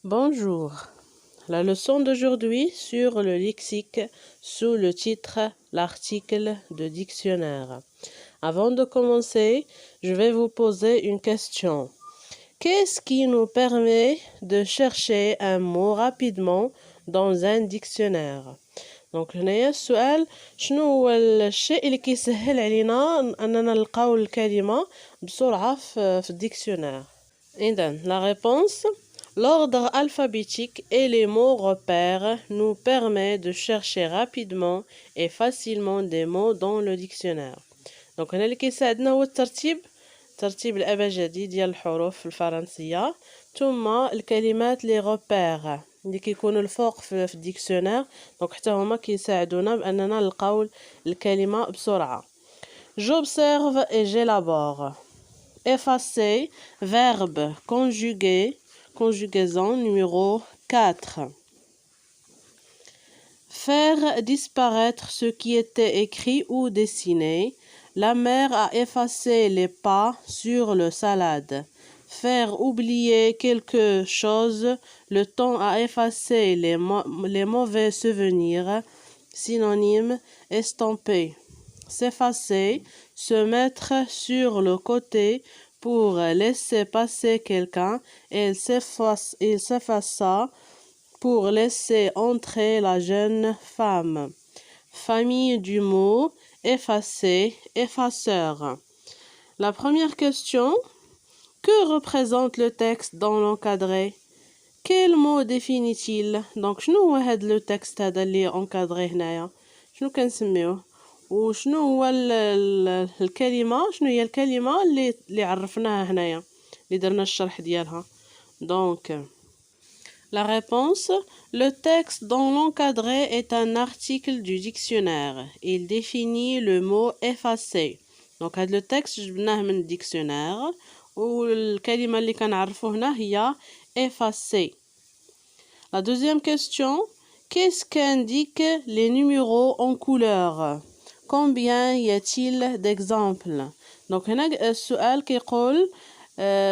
Bonjour. La leçon d'aujourd'hui sur le lexique sous le titre l'article de dictionnaire. Avant de commencer, je vais vous poser une question. Qu'est-ce qui nous permet de chercher un mot rapidement dans un dictionnaire؟ دونك هنايا السؤال شنو هو الشيء اللي كيسهل علينا اننا نلقاو الكلمة بسرعة في الديكسيونير؟ إذن la réponse: l'ordre alphabétique et les mots repères nous permet de chercher rapidement et facilement des mots dans le dictionnaire. دونك هنا اللي كيساعدنا هو الترتيب الأبجدي ديال الحروف الفرنسية ثم الكلمات لي غوبير اللي كيكونوا الفوق في الديكسيونير. دونك حتى هما كيساعدونا بأننا نلقاو الكلمة بسرعة. J'observe et j'élabore. Effacer, verbe conjugué, conjugaison numéro 4. Faire disparaître ce qui était écrit ou dessiné. La mère a effacé les pas sur le salade. Faire oublier quelque chose. Le temps a effacé les mauvais souvenirs. Synonyme: estomper. S'effacer, se mettre sur le côté pour laisser passer quelqu'un. Il s'effaça pour laisser entrer la jeune femme. Famille du mot effacer, effaceur. La première question: que représente le texte dans l'encadré? Quel mot définit-il? Donc شنو هو هذا لو تكست هذا اللي encadré هنايا؟ شنو كنسميوه؟ وشنو هو الكلمة؟ شنو هي الكلمة اللي عرفناها هنايا اللي درنا الشرح ديالها؟ Donc la réponse: le texte dans l'encadré est un article du dictionnaire. Il définit le mot effacer. Donc هذا le texte جبناه من الديكسيونير والكلمة اللي كنعرفو هنا هي effacer. La deuxième question: qu'est-ce qu'indiquent les numéros en couleur? Combien y a-t-il d'exemples? Donc هنا السؤال كيقول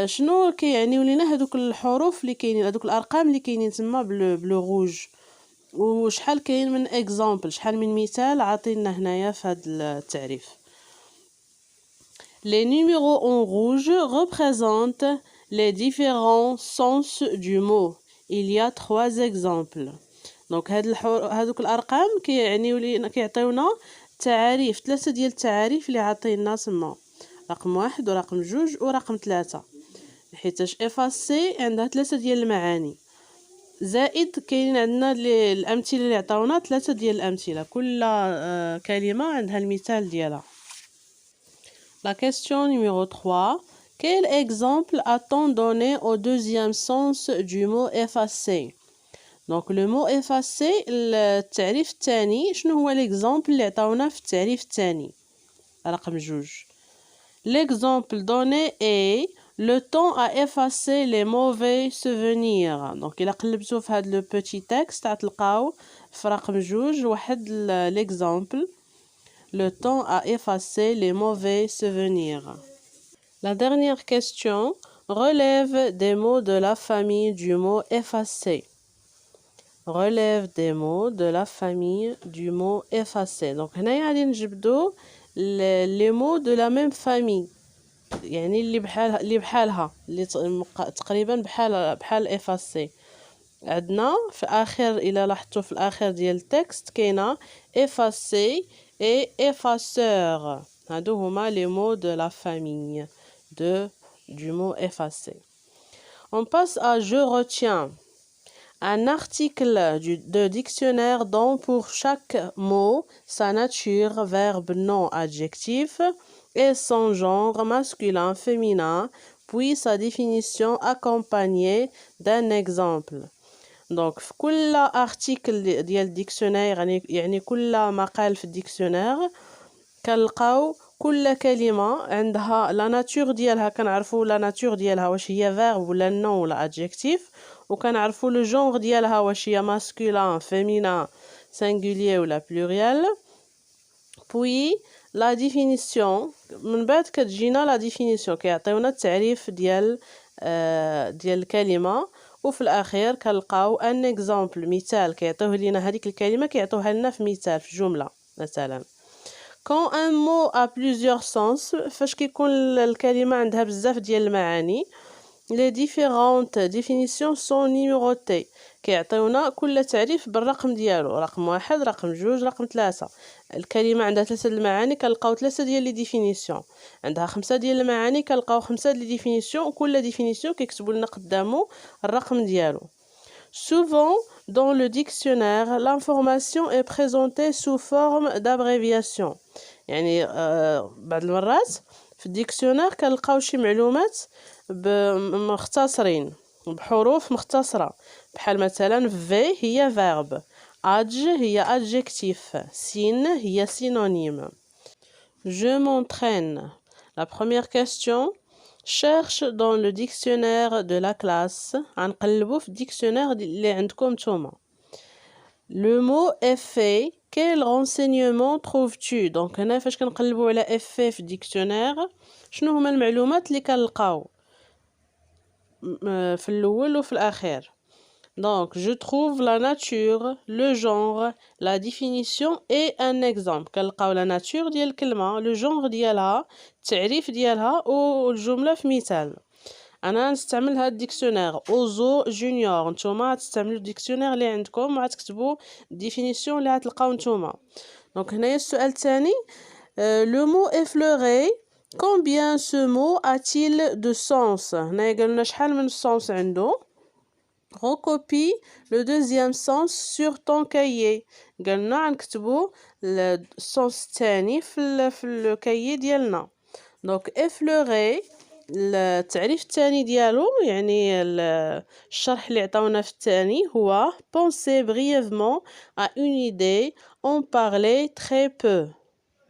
شنو كيعنيو لينا هذوك الحروف اللي كاينين هذوك الارقام اللي كاينين تما بلو روج وشحال كاين من اكزامبل شحال من مثال عاطينا هنايا في هذا التعريف. Les numéros en rouge représentent les différents sens du mot. Il y a 3 exemples. Donc هذوك الارقام كيعنيو لينا كيعطيونا تعاريف 3 ديال التعاريف اللي عاطينا تما رقم 1 ورقم 2 ورقم 3 حيتاش افاسي عندها 3 ديال المعاني زائد كاين عندنا الامثله اللي عطاونا 3 ديال الامثله كل كلمه عندها المثال ديالها. La question numéro 3: quel exemple a-t-on donné au deuxième sens du mot effacer? Donc le mot effacer التعريف الثاني شنو هو l'exemple اللي عطاونا في التعريف الثاني رقم 2. L'exemple donné est: le temps a effacé les mauvais souvenirs. Donc إلا قلبتو في هذا le petit texte غتلقاو في رقم 2 واحد l'exemple: le temps a effacé les mauvais souvenirs. La dernière question relève des mots de la famille du mot effacer. Relève des mots de la famille du mot effacer. Donc هنايا غادي نجبدو les mots de la même famille يعني اللي بحالها اللي تقريبا بحال effacer. عندنا في اخر الى لاحظتوا في الاخر ديال التكست كاينه effacer et effaceur. هادو هما les mots de la famille du mot effacer. On passe à je retiens. Un article de dictionnaire dont pour chaque mot sa nature, verbe, nom, adjectif et son genre masculin, féminin, puis sa définition accompagnée d'un exemple. Donc في كل article ديال الديكسيونير يعني كل مقال في الديكسيونير كنلقاو كل كلمة عندها لا ناتور ديالها كنعرفوا لا ناتور ديالها واش هي فيرب ولا نون ولا ادجكتيف وكنعرفوا لو جونغ ديالها واش هي ماسكولين فيمينين سينغولير ولا بلوريال. puis لا ديفينيسيون من بعد كتجينا لا ديفينيسيون كيعطيونا التعريف ديال الكلمة وفي الأخير كنلقاو ان اكزامبل مثال كيعطيوه لينا هذيك الكلمة كيعطيوها لنا في مثال في جملة مثلا. Quand un mot a plusieurs sens فاش كيكون الكلمة عندها بزاف ديال المعاني les différentes définitions sont numérotées كيعطيونا كل تعريف بالرقم ديالو رقم 1 رقم 2 رقم 3. الكلمة عندها 3 المعاني كنلقاو 3 ديال لي ديفينيسيون عندها 5 ديال المعاني كنلقاو 5 ديال لي ديفينيسيون وكل ديفينيسيون كيكتبوا لنا قدامه الرقم ديالو. Souvent dans le dictionnaire l'information est présentée sous forme d'abréviation يعني بعض المرات في الديكسيونير كنلقاو شي معلومات مختصرين بحروف مختصرة بحال مثلا v هي verb adj هي adjectif sin هي synonyme. Je m'entraîne. La première question cherche dans le dictionnaire de la classe غنقلبوا في الديكسيونير اللي عندكم نتوما. Le mot effet quel renseignement trouves-tu donc هنا فاش كنقلبوا على effet في الديكسيونير شنو هما المعلومات اللي كنلقاو في الأول وفي الأخير. Donc, je trouve la nature, le genre, la définition et un exemple. كنلقاو la nature ديال الكلمة، le genre ديالها، التعريف ديالها والجملة في مثال. أنا نستعمل هاد الديكسيونير أوزو جونيور، نتوما غتستعملو الديكسيونير اللي عندكم وغتكتبو الديفينيسيون اللي غتلقاو نتوما. دونك هنايا السؤال الثاني لو مو effleuré combien ce mot a-t-il de sens هنايا قالنا شحال من sens عنده. Recopie le deuxième sens sur ton cahier قالنا غنكتبو السونس الثاني في الكايي ديالنا. دونك effleurer التعريف الثاني ديالو يعني الشرح اللي عطاونا في الثاني هو penser brièvement à une idée en parler très peu.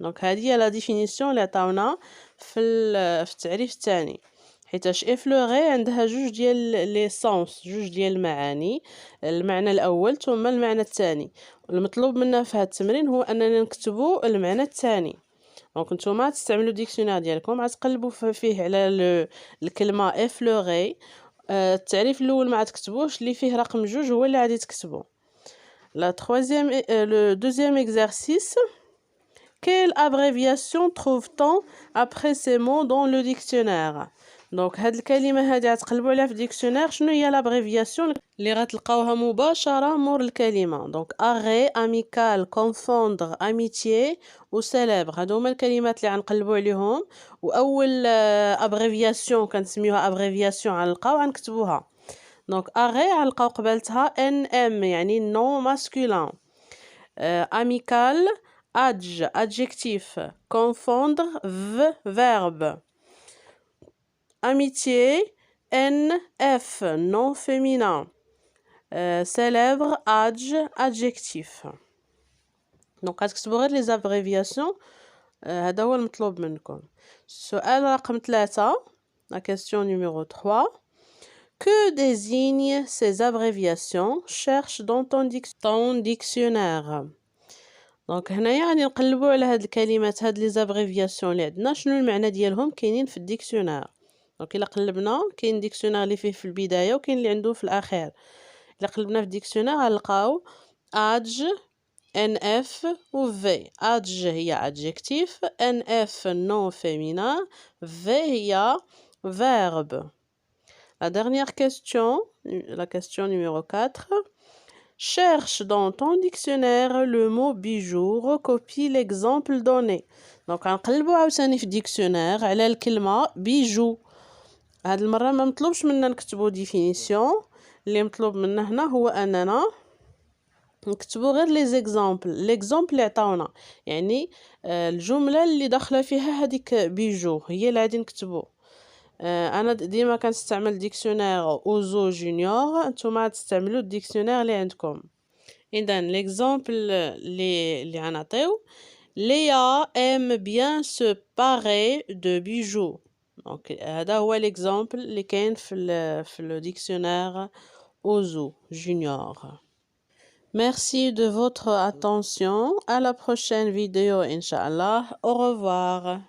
دونك هذه هي لا ديفينيسيون اللي عطاونا في التعريف الثاني حيتاش افلوغي عندها جوج ديال لي سونس جوج ديال المعاني المعنى الاول ثم المعنى الثاني المطلوب منا في هذا التمرين هو اننا نكتبوا المعنى الثاني. دونك نتوما تستعملوا الديكسيونير ديالكم غتقلبوا فيه على الكلمه افلوغي التعريف الاول ما غتكتبوش اللي فيه رقم جوج هو اللي غادي تكتبوا. لا troisième le deuxième exercice quelle abréviation trouve-t-on après ces mots dans le dictionnaire. دونك هاد الكلمه هادي غتقلبوا عليها في الديكسيونير شنو هي لابريفياسيون اللي غتلقاوها مباشره مور الكلمه. دونك اغي اميكال كونفوندر اميتيي وسيليبر هادو هما الكلمات اللي غنقلبوا عليهم واول ابريفياسيون كنسميوها ابريفياسيون غنلقاو غنكتبوها. دونك اغي غنلقاو قبالتها ان ام يعني نو ماسكولين اميكال adjectif confondre verbe amitié NF nom féminin célèbre adjectif. دونك غتكتبوا غير لي زابريفياسيون هذا هو المطلوب منكم. السؤال رقم 3 la question numéro 3 que désignent ces abréviations cherche dans ton dictionnaire. دونك هنايا غادي نقلبوا على هاد الكلمات هاد لي زابريفياسيون اللي عندنا شنو المعنى ديالهم كاينين في الديكسيونير. دونك الا قلبنا كاين ديكسيونير اللي فيه في البدايه وكاين اللي عنده في الاخير. الا قلبنا في الديكسيونير غنلقاو ادج ان اف و في. ادج هي ادجكتيف ان اف نون فيمينا في هي فيرب. La dernière question, la question numéro 4. Cherche dans ton dictionnaire le mot bijou, recopie l'exemple donné. دونك غنقلبوا عاوتاني في الديكسيونير على الكلمه بيجو. هاد المره ما مطلوبش منا نكتبوا ديفينيسيون اللي مطلوب منا هنا هو اننا نكتبوا غير لي زيكزامبل ليكزامبل اللي عطاونا يعني الجمله اللي داخله فيها هذيك بيجو هي اللي غادي نكتبوا. انا ديما كنستعمل ديكسيونير اوزو جونيور نتوما تستعملوا الديكسيونير اللي عندكم. اذا ليكزامبل اللي غنعطيو Léa aime bien se parer de bijoux. Donc هذا هو l'exemple اللي كاين في le dictionnaire Ozo Junior. Merci de votre attention. À la prochaine vidéo, Inch'Allah. Au revoir.